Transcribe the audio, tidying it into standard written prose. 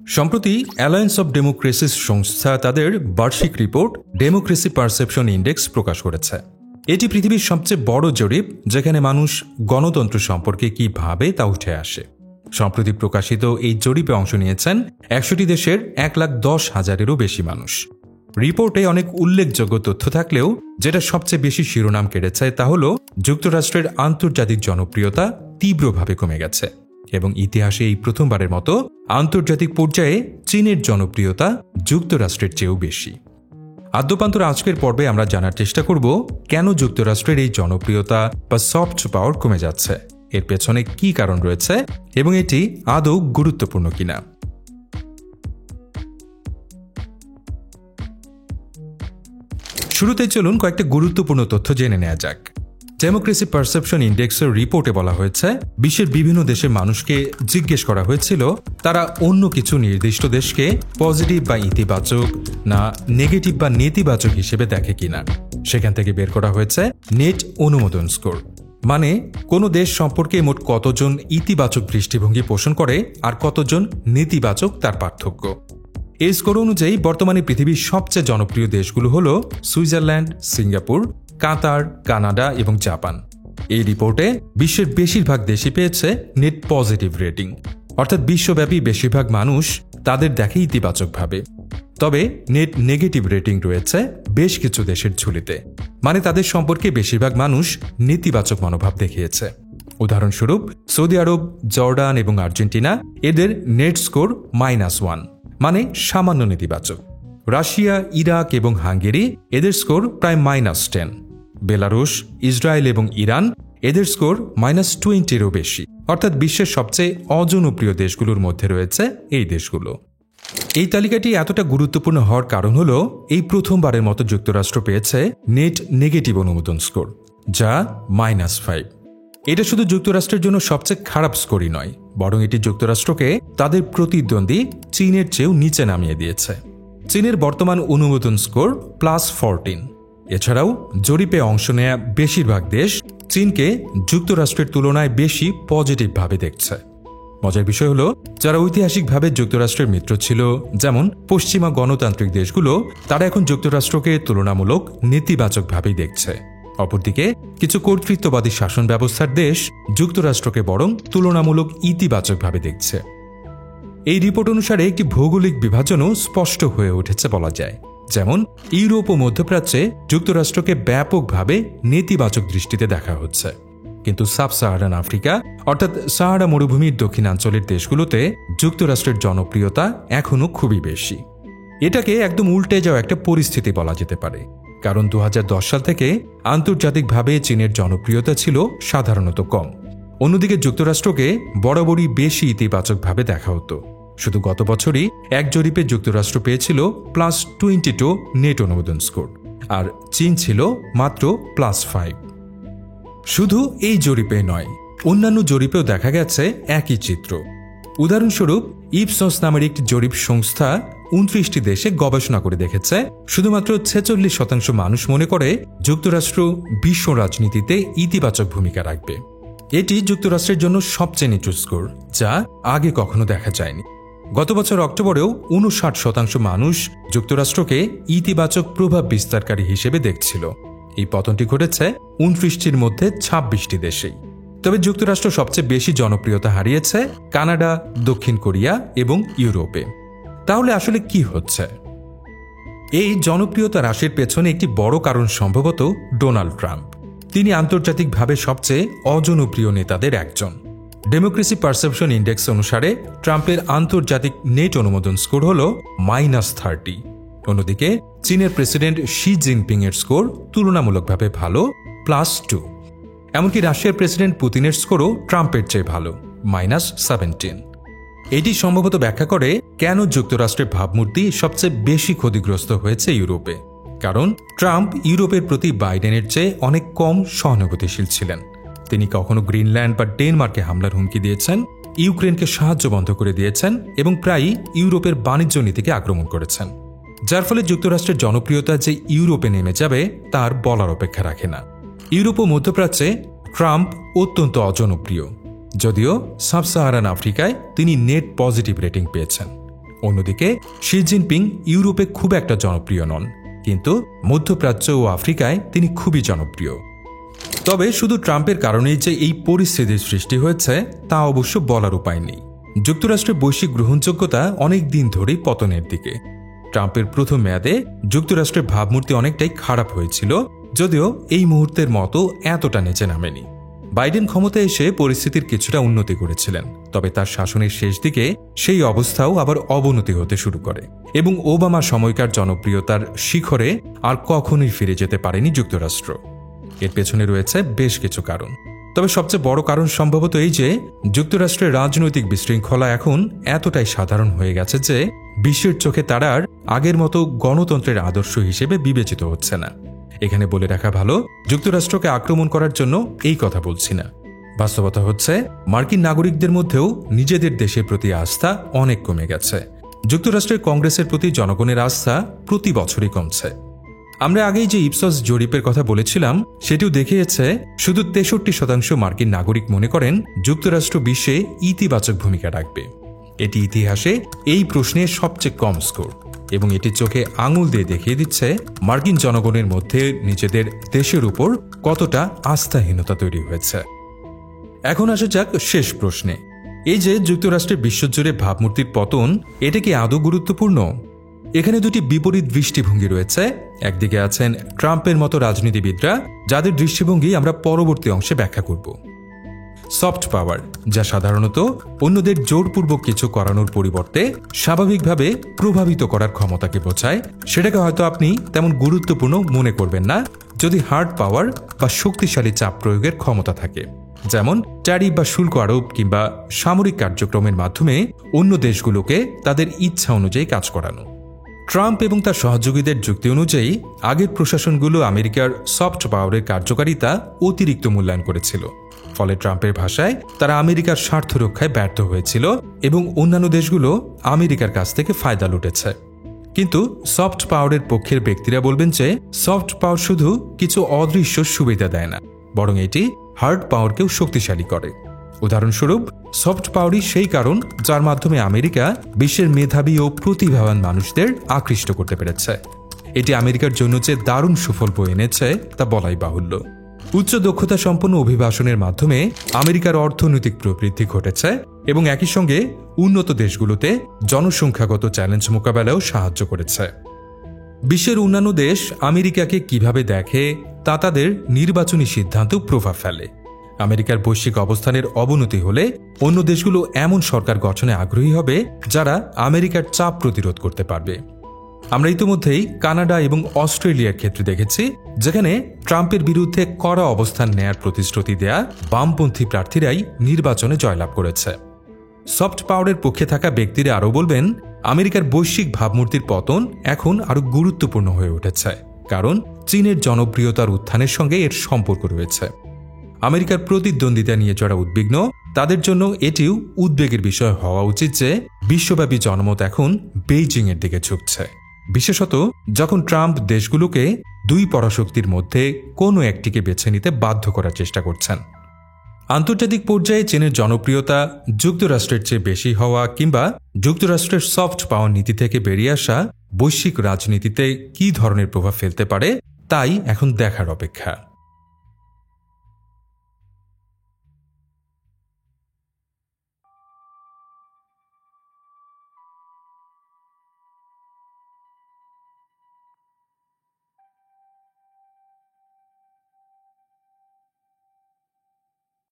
সম্প্রতি alliance of democracies সংস্থা তাদের বার্ষিক রিপোর্ট ডেমোক্রেসি পারসেপশন ইন্ডেক্স প্রকাশ করেছে। এটি পৃথিবীর সবচেয়ে বড় জরিপ যেখানে মানুষ গণতন্ত্র সম্পর্কে কি ভাবে তা উঠে আসে। সম্প্রতি প্রকাশিত এই জরিপে অংশ নিয়েছেন ১০০টি দেশের ১,১০,০০০-এরও বেশি মানুষ। রিপোর্টে অনেক উল্লেখযোগ্য তথ্য থাকলেও যেটা সবচেয়ে বেশি শিরোনাম কেড়েছে তা হল যুক্তরাষ্ট্রের আন্তর্জাতিক জনপ্রিয়তা তীব্রভাবে কমে গেছে এবং ইতিহাসে এই প্রথমবারের মতো আন্তর্জাতিক পর্যায়ে চীনের জনপ্রিয়তা যুক্তরাষ্ট্রের চেয়েও বেশি। আদ্যপান্তর আজকের পর্বে আমরা জানার চেষ্টা করব কেন যুক্তরাষ্ট্রের এই জনপ্রিয়তা বা সফট পাওয়ার কমে যাচ্ছে, এর পেছনে কি কারণ রয়েছে এবং এটি আদৌ গুরুত্বপূর্ণ কিনা। শুরুতে চলুন কয়েকটা গুরুত্বপূর্ণ তথ্য জেনে নেওয়া যাক। ডেমোক্রেসি পারসেপশন ইন্ডেক্সের রিপোর্টে বলা হয়েছে বিশ্বের বিভিন্ন দেশের মানুষকে জিজ্ঞেস করা হয়েছিল তারা অন্য কিছু নির্দিষ্ট দেশকে পজিটিভ বা ইতিবাচক না নেগেটিভ বা নেতিবাচক হিসেবে দেখে কিনা। সেখান থেকে বের করা হয়েছে নেট অনুমোদন স্কোর, মানে কোনো দেশ সম্পর্কে মোট কতজন ইতিবাচক দৃষ্টিভঙ্গি পোষণ করে আর কতজন নেতিবাচক তার পার্থক্য। এই স্কোর অনুযায়ী বর্তমানে পৃথিবীর সবচেয়ে জনপ্রিয় দেশগুলো হল সুইজারল্যান্ড, সিঙ্গাপুর, কাতার, কানাডা এবং জাপান। এই রিপোর্টে বিশ্বের বেশিরভাগ দেশই পেয়েছে নেট পজিটিভ রেটিং, অর্থাৎ বিশ্বব্যাপী বেশিরভাগ মানুষ তাদের দেখে ইতিবাচকভাবে। তবে নেট নেগেটিভ রেটিং রয়েছে বেশ কিছু দেশের ঝুলিতে, মানে তাদের সম্পর্কে বেশিরভাগ মানুষ নেতিবাচক মনোভাব দেখিয়েছে। উদাহরণস্বরূপ সৌদি আরব, জর্ডান এবং আর্জেন্টিনা, এদের নেট স্কোর -1, মানে সামান্য নেতিবাচক। রাশিয়া, ইরাক এবং হাঙ্গেরি, এদের স্কোর প্রায় -10। বেলারুশ, ইসরায়েল এবং ইরান, এদের স্কোর -20-এরও বেশি, অর্থাৎ বিশ্বের সবচেয়ে অজনপ্রিয় দেশগুলোর মধ্যে রয়েছে এই দেশগুলো। এই তালিকাটি এতটা গুরুত্বপূর্ণ হওয়ার কারণ হল এই প্রথমবারের মতো যুক্তরাষ্ট্র পেয়েছে নেট নেগেটিভ অনুমোদন স্কোর, যা -5। এটা শুধু যুক্তরাষ্ট্রের জন্য সবচেয়ে খারাপ স্কোরই নয়, বরং এটি যুক্তরাষ্ট্রকে তাদের প্রতিদ্বন্দ্বী চীনের চেয়েও নিচে নামিয়ে দিয়েছে। চীনের বর্তমান অনুমোদন স্কোর +14। এছাড়াও জরিপে অংশ নেয়া বেশিরভাগ দেশ চীনকে যুক্তরাষ্ট্রের তুলনায় বেশি পজিটিভভাবে দেখছে। মজার বিষয় হল যারা ঐতিহাসিকভাবে যুক্তরাষ্ট্রের মিত্র ছিল, যেমন পশ্চিমা গণতান্ত্রিক দেশগুলো, তারা এখন যুক্তরাষ্ট্রকে তুলনামূলক নেতিবাচকভাবেই দেখছে। অপরদিকে কিছু কর্তৃত্ববাদী শাসন ব্যবস্থার দেশ যুক্তরাষ্ট্রকে বরং তুলনামূলক ইতিবাচকভাবে দেখছে। এই রিপোর্ট অনুসারে একটি ভৌগোলিক বিভাজনও স্পষ্ট হয়ে উঠেছে বলা যায়। যেমন ইউরোপ ও মধ্যপ্রাচ্যে যুক্তরাষ্ট্রকে ব্যাপকভাবে নেতিবাচক দৃষ্টিতে দেখা হচ্ছে, কিন্তু সাব সাহারান আফ্রিকা অর্থাৎ সাহারা মরুভূমির দক্ষিণাঞ্চলের দেশগুলোতে যুক্তরাষ্ট্রের জনপ্রিয়তা এখনও খুবই বেশি। এটাকে একদম উল্টে যাওয়া একটা পরিস্থিতি বলা যেতে পারে, কারণ ২০১০ সাল থেকে আন্তর্জাতিকভাবে চীনের জনপ্রিয়তা ছিল সাধারণত কম। অন্যদিকে যুক্তরাষ্ট্রকে বরাবরই বেশি ইতিবাচকভাবে দেখা হতো। শুধু গত বছরই এক জরিপে যুক্তরাষ্ট্র পেয়েছিল +22 নেট অনুমোদন স্কোর, আর চীন ছিল মাত্র +5। শুধু এই জরিপে নয়, অন্যান্য জরিপেও দেখা গেছে একই চিত্র। উদাহরণস্বরূপ ইপসস নামের একটি জরিপ সংস্থা 29টি দেশে গবেষণা করে দেখেছে শুধুমাত্র 46% মানুষ মনে করে যুক্তরাষ্ট্র বিশ্ব রাজনীতিতে ইতিবাচক ভূমিকা রাখবে। এটি যুক্তরাষ্ট্রের জন্য সবচেয়ে নিচু স্কোর, যা আগে কখনো দেখা যায়নি। গত বছর অক্টোবরেও 59% মানুষ যুক্তরাষ্ট্রকে ইতিবাচক প্রভাব বিস্তারকারী হিসেবে দেখছিল। এই পতনটি ঘটেছে 29টির মধ্যে 26টি দেশেই। তবে যুক্তরাষ্ট্র সবচেয়ে বেশি জনপ্রিয়তা হারিয়েছে কানাডা, দক্ষিণ কোরিয়া এবং ইউরোপে। তাহলে আসলে কি হচ্ছে? এই জনপ্রিয়তা হ্রাসের পেছনে একটি বড় কারণ সম্ভবত ডোনাল্ড ট্রাম্প। তিনি আন্তর্জাতিকভাবে সবচেয়ে অজনপ্রিয় নেতাদের একজন। ডেমোক্রেসি পারসেপশন ইন্ডেক্স অনুসারে ট্রাম্পের আন্তর্জাতিক নেট অনুমোদন স্কোর হল -30। অন্যদিকে চীনের প্রেসিডেন্ট শি জিনপিং এর স্কোর তুলনামূলকভাবে ভালো, +2। এমনকি রাশিয়ার প্রেসিডেন্ট পুতিনের স্কোরও ট্রাম্পের চেয়ে ভালো, -17। এটি সম্ভবত ব্যাখ্যা করে কেন যুক্তরাষ্ট্রের ভাবমূর্তি সবচেয়ে বেশি ক্ষতিগ্রস্ত হয়েছে ইউরোপে। কারণ ট্রাম্প ইউরোপের প্রতি বাইডেনের চেয়ে অনেক কম সহানুভূতিশীল ছিলেন। তিনি কখনো গ্রিনল্যান্ড বা ডেনমার্কে হামলার হুমকি দিয়েছেন, ইউক্রেনকে সাহায্য বন্ধ করে দিয়েছেন এবং প্রায়ই ইউরোপের বাণিজ্য নীতিকে আক্রমণ করেছেন, যার ফলে যুক্তরাষ্ট্রের জনপ্রিয়তা যে ইউরোপে নেমে যাবে তার বলার অপেক্ষা রাখে না। ইউরোপ ও মধ্যপ্রাচ্যে ট্রাম্প অত্যন্ত অজনপ্রিয়, যদিও সাব সাহারান আফ্রিকায় তিনি নেট পজিটিভ রেটিং পেয়েছেন। অন্যদিকে শি জিনপিং ইউরোপে খুব একটা জনপ্রিয় নন, কিন্তু মধ্যপ্রাচ্য ও আফ্রিকায় তিনি খুবই জনপ্রিয়। তবে শুধু ট্রাম্পের কারণেই যে এই পরিস্থিতির সৃষ্টি হয়েছে তা অবশ্য বলার উপায় নেই। যুক্তরাষ্ট্রের বৈশ্বিক গ্রহণযোগ্যতা অনেক দিন ধরেই পতনের দিকে। ট্রাম্পের প্রথম মেয়াদে যুক্তরাষ্ট্রের ভাবমূর্তি অনেকটাই খারাপ হয়েছিল, যদিও এই মুহূর্তের মতো এতটা নিচে নামেনি। বাইডেন ক্ষমতায় এসে পরিস্থিতির কিছুটা উন্নতি করেছিলেন, তবে তার শাসনের শেষ দিকে সেই অবস্থাও আবার অবনতি হতে শুরু করে এবং ওবামা সময়কার জনপ্রিয়তার শিখরে আর কখনোই ফিরে যেতে পারেনি যুক্তরাষ্ট্র। এর পেছনে রয়েছে বেশ কিছু কারণ, তবে সবচেয়ে বড় কারণ সম্ভবত এই যে যুক্তরাষ্ট্রের রাজনৈতিক বিশৃঙ্খলা এখন এতটাই সাধারণ হয়ে গেছে যে বিশ্বের চোখে তারা আর আগের মতো গণতন্ত্রের আদর্শ হিসেবে বিবেচিত হচ্ছে না। এখানে বলে রাখা ভালো, যুক্তরাষ্ট্রকে আক্রমণ করার জন্য এই কথা বলছি না। বাস্তবতা হচ্ছে মার্কিন নাগরিকদের মধ্যেও নিজেদের দেশের প্রতি আস্থা অনেক কমে গেছে। যুক্তরাষ্ট্রের কংগ্রেসের প্রতি জনগণের আস্থা প্রতি বছরই কমছে। আমরা আগেই যে ইপসস জরিপের কথা বলেছিলাম সেটিও দেখিয়েছে শুধু 63% মার্কিন নাগরিক মনে করেন যুক্তরাষ্ট্র বিশ্বে ইতিবাচক ভূমিকা রাখবে। এটি ইতিহাসে এই প্রশ্নে সবচেয়ে কম স্কোর এবং এটি চোখে আঙুল দিয়ে দেখিয়ে দিচ্ছে মার্কিন জনগণের মধ্যে নিজেদের দেশের উপর কতটা আস্থাহীনতা তৈরি হয়েছে। এখন আসা যাক শেষ প্রশ্নে, এই যে যুক্তরাষ্ট্রের বিশ্বজুড়ে ভাবমূর্তির পতন, এটা কি আদৌ গুরুত্বপূর্ণ? এখানে দুটি বিপরীত দৃষ্টিভঙ্গি রয়েছে। একদিকে আছেন ট্রাম্পের মতো রাজনীতিবিদরা, যাদের দৃষ্টিভঙ্গি আমরা পরবর্তী অংশে ব্যাখ্যা করব। সফট পাওয়ার, যা সাধারণত অন্যদের জোরপূর্বক কিছু করানোর পরিবর্তে স্বাভাবিকভাবে প্রভাবিত করার ক্ষমতাকে বোঝায়, সেটাকে হয়তো আপনি তেমন গুরুত্বপূর্ণ মনে করবেন না যদি হার্ড পাওয়ার বা শক্তিশালী চাপ প্রয়োগের ক্ষমতা থাকে, যেমন ট্যারিফ বা শুল্ক আরোপ কিংবা সামরিক কার্যক্রমের মাধ্যমে অন্য দেশগুলোকে তাদের ইচ্ছা অনুযায়ী কাজ করানো। ট্রাম্প এবং তার সহযোগীদের যুক্তি অনুযায়ী আগের প্রশাসনগুলো আমেরিকার সফট পাওয়ারের কার্যকারিতা অতিরিক্ত মূল্যায়ন করেছিল, ফলে ট্রাম্পের ভাষায় তারা আমেরিকার স্বার্থ রক্ষায় ব্যর্থ হয়েছিল এবং অন্যান্য দেশগুলো আমেরিকার কাছ থেকে ফায়দা লুটেছে। কিন্তু সফট পাওয়ারের পক্ষের ব্যক্তিরা বলবেন যে সফট পাওয়ার শুধু কিছু অদৃশ্য সুবিধা দেয় না, বরং এটি হার্ড পাওয়ারকেও শক্তিশালী করে। উদাহরণস্বরূপ, সফট পাওয়ারই সেই কারণ যার মাধ্যমে আমেরিকা বিশ্বের মেধাবী ও প্রতিভাবান মানুষদের আকৃষ্ট করতে পেরেছে। এটি আমেরিকার জন্য যে দারুণ সুফল বয়ে এনেছে তা বলাই বাহুল্য। উচ্চ দক্ষতা সম্পন্ন অভিবাসনের মাধ্যমে আমেরিকার অর্থনৈতিক প্রবৃদ্ধি ঘটেছে এবং একই সঙ্গে উন্নত দেশগুলোতে জনসংখ্যাগত চ্যালেঞ্জ মোকাবেলায়ও সাহায্য করেছে। বিশ্বের অন্যান্য দেশ আমেরিকাকে কিভাবে দেখে তা তাদের নির্বাচনী সিদ্ধান্তেও প্রভাব ফেলে। আমেরিকার বৈশ্বিক অবস্থানের অবনতি হলে অন্য দেশগুলো এমন সরকার গঠনে আগ্রহী হবে যারা আমেরিকার চাপ প্রতিরোধ করতে পারবে। আমরা ইতিমধ্যেই কানাডা এবং অস্ট্রেলিয়ার ক্ষেত্রে দেখেছি, যেখানে ট্রাম্পের বিরুদ্ধে কড়া অবস্থান নেয়ার প্রতিশ্রুতি দেয়া বামপন্থী প্রার্থীরাই নির্বাচনে জয়লাভ করেছে। সফট পাওয়ারের পক্ষে থাকা ব্যক্তিরা আরও বলবেন, আমেরিকার বৈশ্বিক ভাবমূর্তির পতন এখন আরও গুরুত্বপূর্ণ হয়ে উঠেছে, কারণ চীনের জনপ্রিয়তার উত্থানের সঙ্গে এর সম্পর্ক রয়েছে। আমেরিকার প্রতিদ্বন্দ্বিতা নিয়ে যারা উদ্বিগ্ন, তাদের জন্য এটিও উদ্বেগের বিষয় হওয়া উচিত যে বিশ্বব্যাপী জনমত এখন বেইজিংয়ের দিকে ঝুঁকছে, বিশেষত যখন ট্রাম্প দেশগুলোকে দুই পরাশক্তির মধ্যে কোনো একটিকে বেছে নিতে বাধ্য করার চেষ্টা করছেন। আন্তর্জাতিক পর্যায়ে চীনের জনপ্রিয়তা যুক্তরাষ্ট্রের চেয়ে বেশি হওয়া কিংবা যুক্তরাষ্ট্রের সফট পাওয়ার নীতি থেকে বেরিয়ে আসা বৈশ্বিক রাজনীতিতে কী ধরনের প্রভাব ফেলতে পারে, তাই এখন দেখার অপেক্ষা।